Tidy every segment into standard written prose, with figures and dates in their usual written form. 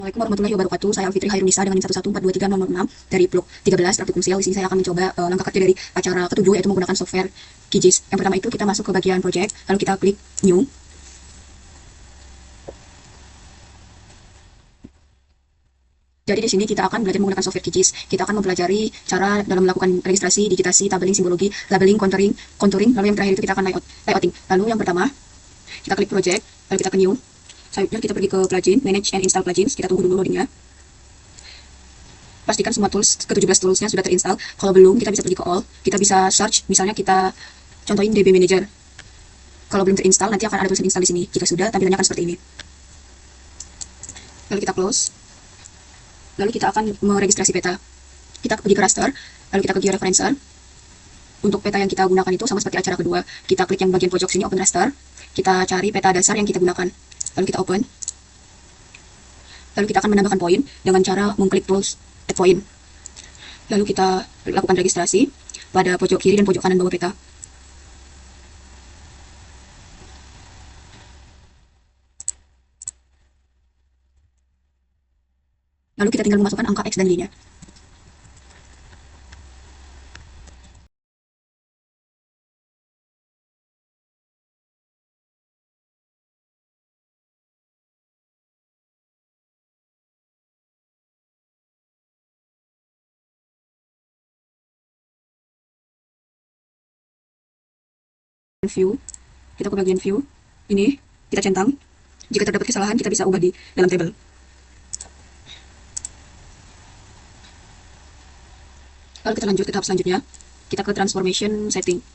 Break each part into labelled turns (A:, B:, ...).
A: Assalamualaikum warahmatullahi wabarakatuh. Saya Alfitri Hairunisa dengan NIM 114230006 dari blok 13 Praktikum Sial. Di sini saya akan mencoba langkah kerja dari acara ketujuh, yaitu menggunakan software QGIS. Yang pertama itu kita masuk ke bagian project, lalu kita klik new. Jadi di sini kita akan belajar menggunakan software QGIS. Kita akan mempelajari cara dalam melakukan registrasi, digitasi, tabelling, simbologi, labeling, contouring, lalu yang terakhir itu kita akan layouting. Lalu yang pertama, kita klik project, lalu kita ke new. Selanjutnya kita pergi ke plugin, manage and install plugins. Kita tunggu dulu loadingnya. Pastikan semua tools, ke-17 toolsnya sudah terinstall. Kalau belum, kita bisa pergi ke all. Kita bisa search, misalnya kita contohin DB Manager. Kalau belum terinstall, nanti akan ada tulisan install di sini. Jika sudah, tampilannya akan seperti ini. Lalu kita close. Lalu kita akan meregistrasi peta. Kita pergi ke raster, lalu kita ke georeferencer. Untuk peta yang kita gunakan itu sama seperti acara kedua. Kita klik yang bagian pojok sini, open raster. Kita cari peta dasar yang kita gunakan. Lalu kita open. Lalu kita akan menambahkan poin dengan cara mengklik tools add point. Lalu kita lakukan registrasi pada pojok kiri dan pojok kanan bawah peta. Lalu kita tinggal memasukkan angka X dan Y-nya. View, kita ke bagian view, ini kita centang. Jika terdapat kesalahan, kita bisa ubah di dalam tabel. Lalu kita lanjut ke tahap selanjutnya, kita ke transformation setting.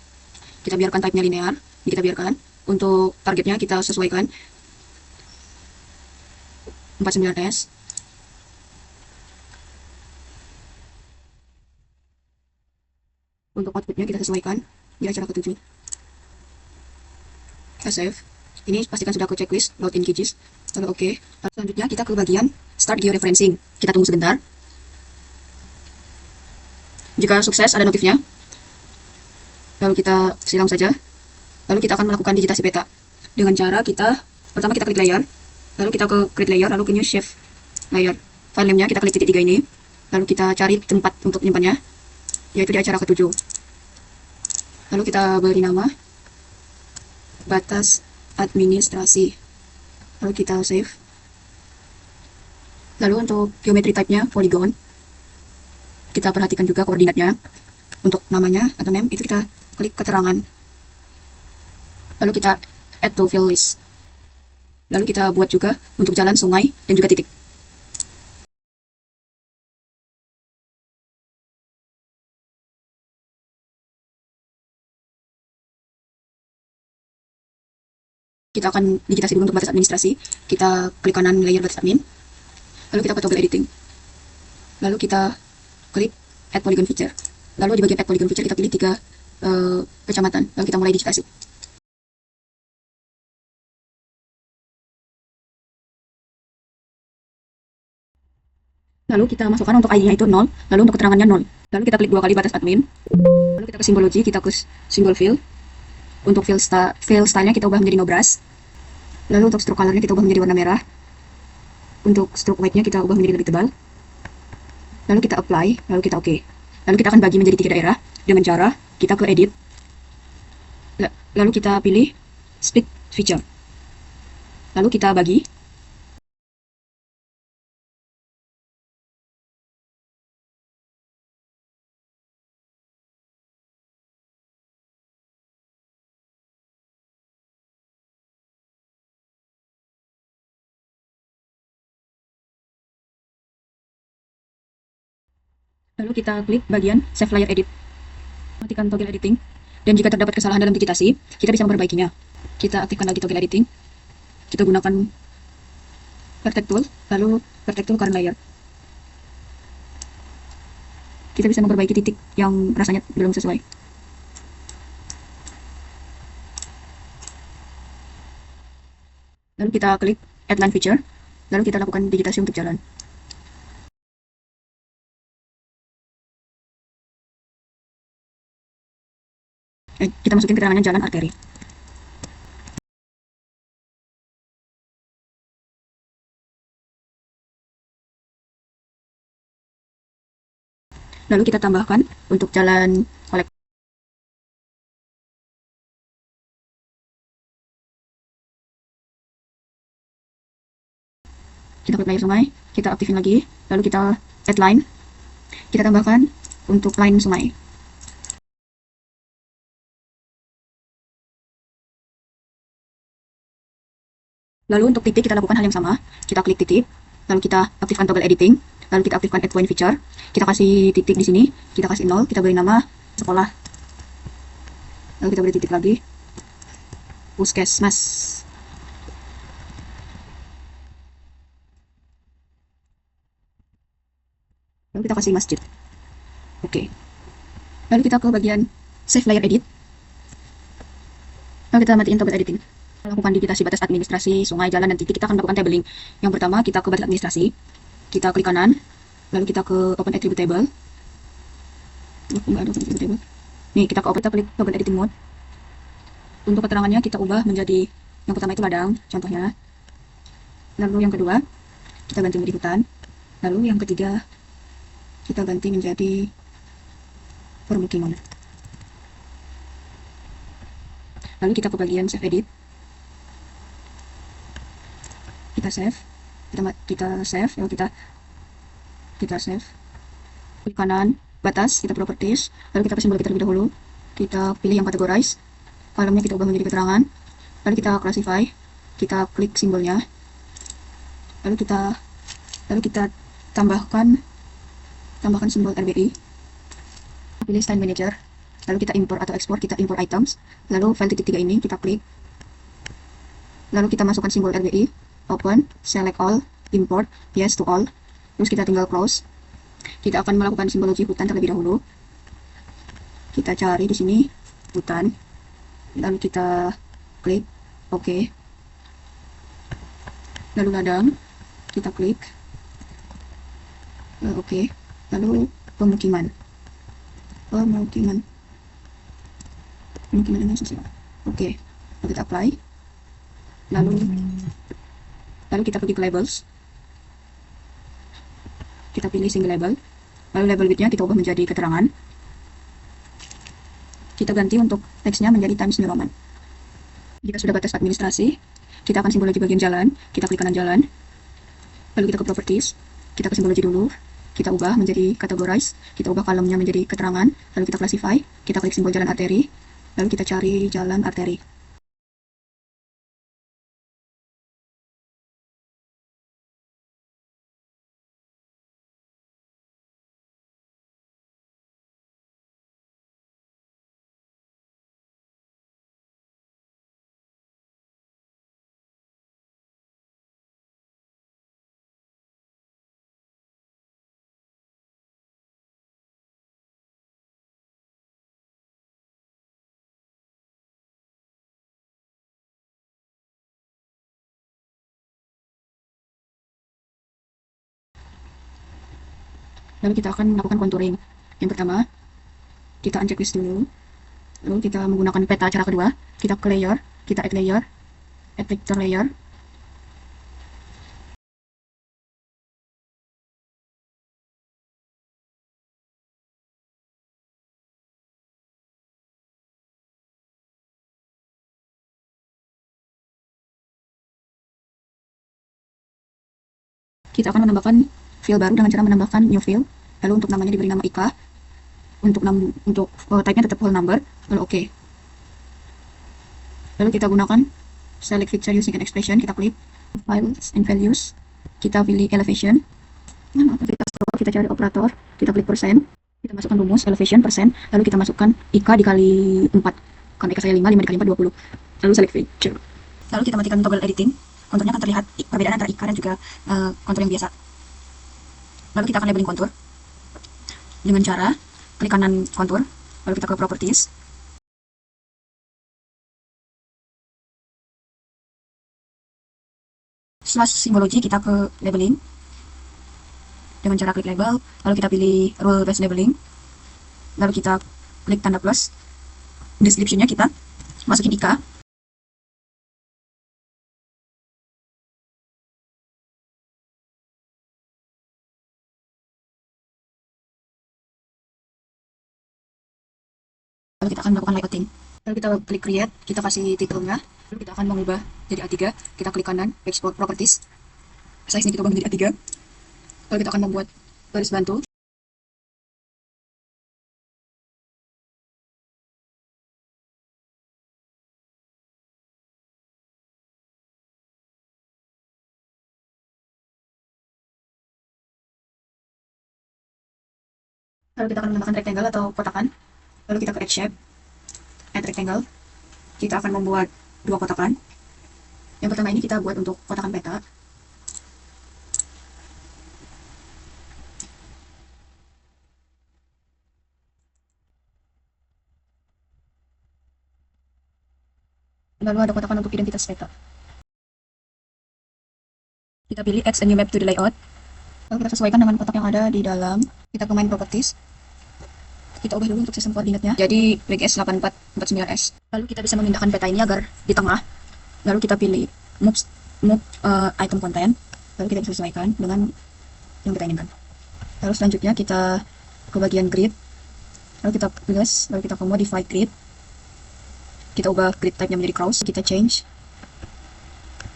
A: Kita biarkan type-nya linear, ini kita biarkan. Untuk targetnya kita sesuaikan 49S. Untuk outputnya kita sesuaikan di acara ke-7. Save. Ini pastikan sudah ke checklist load in QGIS. Lalu oke. Lalu selanjutnya kita ke bagian start georeferencing. Kita tunggu sebentar. Jika sukses ada notifnya, lalu kita silang saja. Lalu kita akan melakukan digitasi peta dengan cara pertama kita klik layer, lalu kita ke create layer, lalu ke new shape layer. File name-nya kita klik titik 3 ini, lalu kita cari tempat untuk menyimpannya, yaitu di acara ke-7. Lalu kita beri nama batas administrasi, lalu kita save. Lalu untuk geometry type-nya polygon, kita perhatikan juga koordinatnya. Untuk namanya atau name itu kita klik keterangan, lalu kita add to fill list. Lalu kita buat juga untuk jalan, sungai, dan juga titik. Kita akan digitasi dulu untuk batas administrasi. Kita klik kanan layer batas admin, lalu kita ke toggle editing, lalu kita klik add polygon feature. Lalu di bagian add polygon feature kita pilih 3 kecamatan, lalu kita mulai digitasi. Lalu kita masukkan untuk ID-nya itu 0, lalu untuk keterangannya 0. Lalu kita klik 2 kali batas admin, lalu kita ke simbologi, kita ke simbol fill. Untuk fill style-nya kita ubah menjadi no brush. Lalu untuk stroke color-nya kita ubah menjadi warna merah. Untuk stroke weight-nya kita ubah menjadi lebih tebal. Lalu kita apply, lalu kita oke. Lalu kita akan bagi menjadi 3 daerah dengan cara kita ke edit. Lalu kita pilih split feature. Lalu kita bagi. Lalu kita klik bagian Save Layer Edit. Matikan toggle editing. Dan jika terdapat kesalahan dalam digitasi, kita bisa memperbaikinya. Kita aktifkan lagi toggle editing. Kita gunakan Vertex Tool, lalu Vertex Tool Current Layer. Kita bisa memperbaiki titik yang rasanya belum sesuai. Lalu kita klik Add Line Feature, lalu kita lakukan digitasi untuk jalan. Kita masukin keterangannya jalan arteri. Lalu kita tambahkan untuk jalan kolektor. Kita klik layer sungai, kita aktifin lagi, lalu kita add line, kita tambahkan untuk line sungai. Lalu untuk titik kita lakukan hal yang sama, kita klik titik, lalu kita aktifkan toggle editing, lalu kita aktifkan add point feature, kita kasih titik di sini, kita kasih 0, kita beri nama sekolah, lalu kita beri titik lagi, puskesmas. Lalu kita kasih masjid. Oke. Lalu kita ke bagian save layer edit. Lalu kita matiin toggle editing. Lakukan digitasi batas administrasi, sungai, jalan, dan titik. Kita akan melakukan tabling. Yang pertama, kita ke batas administrasi. Kita klik kanan. Lalu kita ke open attribute table. Nih, kita ke open, kita klik toggle editing mode. Untuk keterangannya kita ubah menjadi, yang pertama itu ladang, contohnya. Lalu yang kedua, kita ganti menjadi hutan. Lalu yang ketiga, kita ganti menjadi permukiman. Lalu kita ke bagian save edit. Kita save, kita save, lalu kita save. Klik kanan, batas, kita properties, lalu kita ke simbol kita terlebih dahulu. Kita pilih yang categorize, kolomnya kita ubah menjadi keterangan, lalu kita classify, kita klik simbolnya, lalu kita tambahkan simbol RBI, pilih style manager, lalu kita import atau export, kita import items, lalu file titik 3 ini kita klik, lalu kita masukkan simbol RBI, open, select all, import, yes to all, terus kita tinggal close. Kita akan melakukan simbologi hutan terlebih dahulu. Kita cari di sini hutan, lalu kita klik OK. Lalu ladang, kita klik OK. Lalu pemukiman ini sosial. Oke, lalu kita apply. Lalu kita pergi ke labels. Kita pilih single label. Lalu label width-nya kita ubah menjadi keterangan. Kita ganti untuk teksnya menjadi Times New Roman. Jika sudah batas administrasi, kita akan simbologi bagian jalan. Kita klik kanan jalan. Lalu kita ke properties. Kita ke simbologi dulu. Kita ubah menjadi categorize. Kita ubah kolomnya menjadi keterangan. Lalu kita classify. Kita klik simbol jalan arteri. Lalu kita cari jalan arteri. Lalu kita akan melakukan contouring. Yang pertama, kita unchecklist dulu. Lalu kita menggunakan peta cara kedua. Kita ke layer, kita add layer, add vector layer. Kita akan menambahkan fill baru dengan cara menambahkan new fill. Lalu untuk namanya diberi nama Ika. Untuk type-nya tetap whole number. Lalu oke. Lalu kita gunakan select picture using an expression. Kita klik files and values. Kita pilih elevation. Kita cari operator. Kita klik persen. Kita masukkan rumus elevation persen. Lalu kita masukkan Ika dikali 4. Karena Ika saya 5 dikali 4 20. Lalu select feature. Lalu kita matikan toggle editing. Konturnya akan terlihat perbedaan antara Ika dan juga kontur yang biasa. Lalu kita akan labeling kontur dengan cara klik kanan kontur, lalu kita ke properties. Setelah simbologi kita ke labeling dengan cara klik label, lalu kita pilih rule based labeling, lalu kita klik tanda plus. Description-nya kita masukin Ika. Lalu kita akan melakukan layouting. Lalu kita klik create, kita kasih titelnya. Lalu kita akan mengubah jadi A3. Kita klik kanan, export properties. Size-nya kita ubah menjadi A3. Lalu kita akan membuat garis bantu. Lalu kita akan menambahkan rectangle atau kotakan. Lalu kita ke add shape, add rectangle. Kita akan membuat dua kotakan. Yang pertama ini kita buat untuk kotakan peta. Lalu ada kotakan untuk identitas peta. Kita pilih add a new map to the layout. Lalu kita sesuaikan dengan kotak yang ada di dalam. Kita ke main properties. Kita ubah dulu untuk sistem koordinatnya. Jadi WGS 8449S. Lalu kita bisa memindahkan peta ini agar di tengah. Lalu kita pilih move item content. Lalu kita bisa sesuaikan dengan yang kita inginkan. Lalu selanjutnya kita ke bagian grid. Lalu kita plus, lalu kita ke modify grid. Kita ubah grid type-nya menjadi cross. Kita change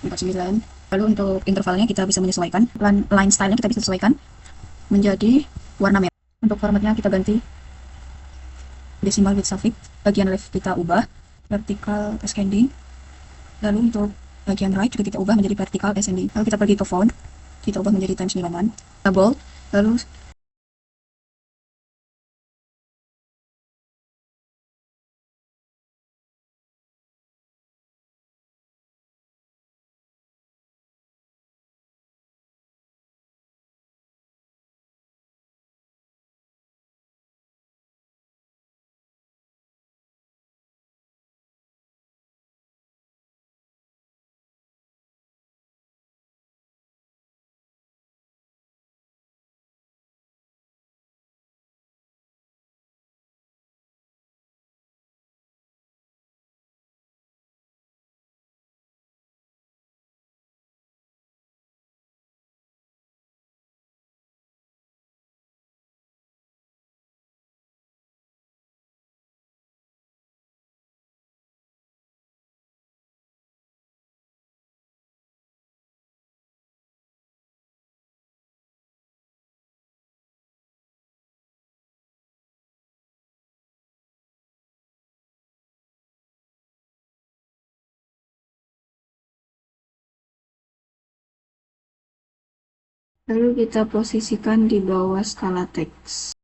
A: 49. Lalu untuk intervalnya kita bisa menyesuaikan. Line style-nya kita bisa sesuaikan menjadi warna merah. Untuk formatnya kita ganti decimal with suffix. Bagian left kita ubah vertical ascending. Lalu untuk bagian right juga kita ubah menjadi vertical ascending. Lalu kita pergi ke font, kita ubah menjadi Times New Roman. Bold. Lalu kita posisikan di bawah skala teks.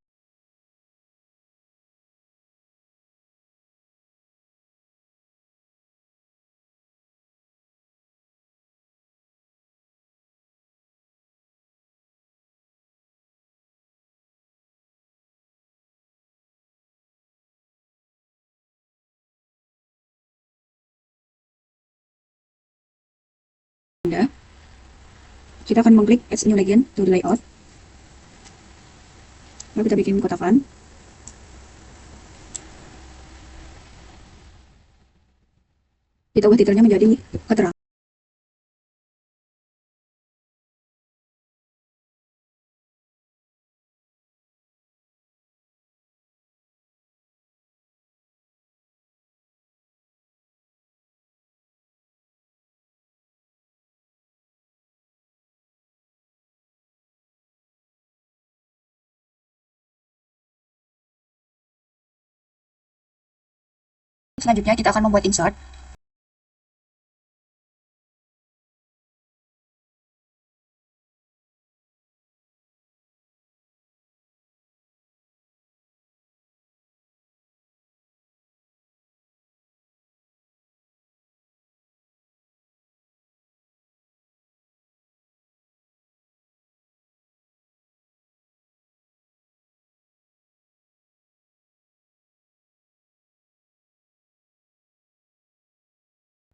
A: Kita akan mengklik add new legend to the layout. Lalu kita bikin kotakan. Kita ubah titelnya menjadi keterangan. Selanjutnya kita akan membuat insert.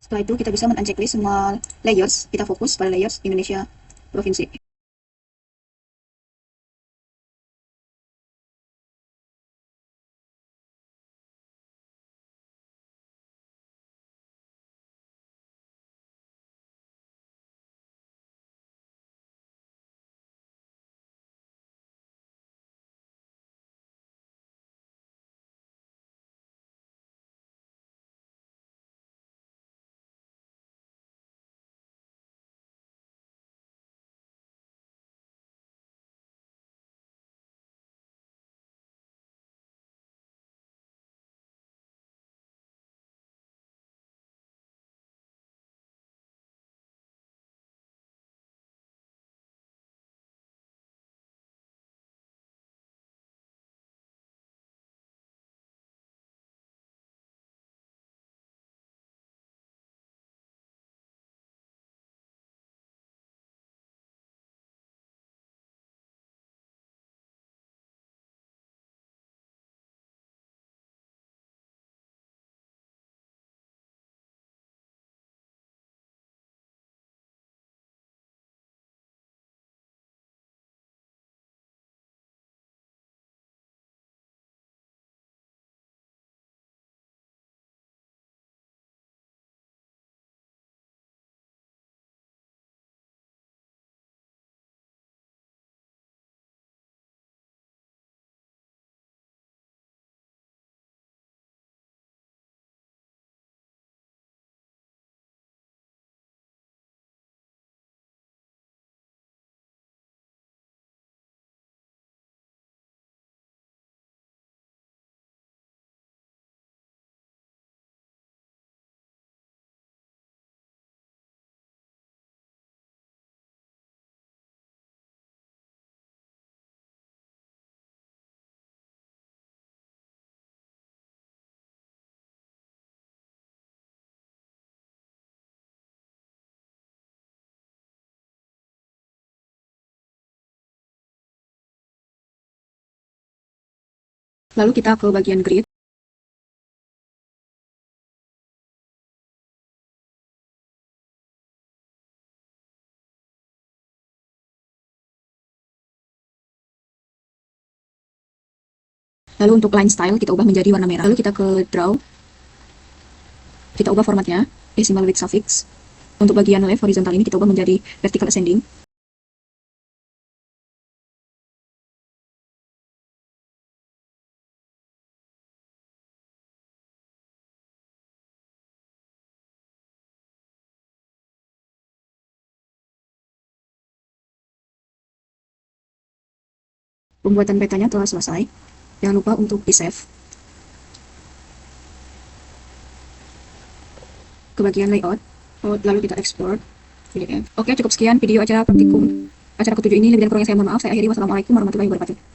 A: Setelah itu kita bisa men-unchecklist semua layers. Kita fokus pada layers Indonesia Provinsi. Lalu kita ke bagian grid. Lalu untuk line style kita ubah menjadi warna merah. Lalu kita ke draw. Kita ubah formatnya decimal with suffix. Untuk bagian left horizontal ini kita ubah menjadi vertical ascending. Pembuatan petanya telah selesai. Jangan lupa untuk di-save. Ke bagian layout, lalu kita export PDF. Oke, cukup sekian video acara praktikum acara ketujuh ini. Lebih dan kurangnya saya mohon maaf. Saya akhiri. Wassalamualaikum warahmatullahi wabarakatuh.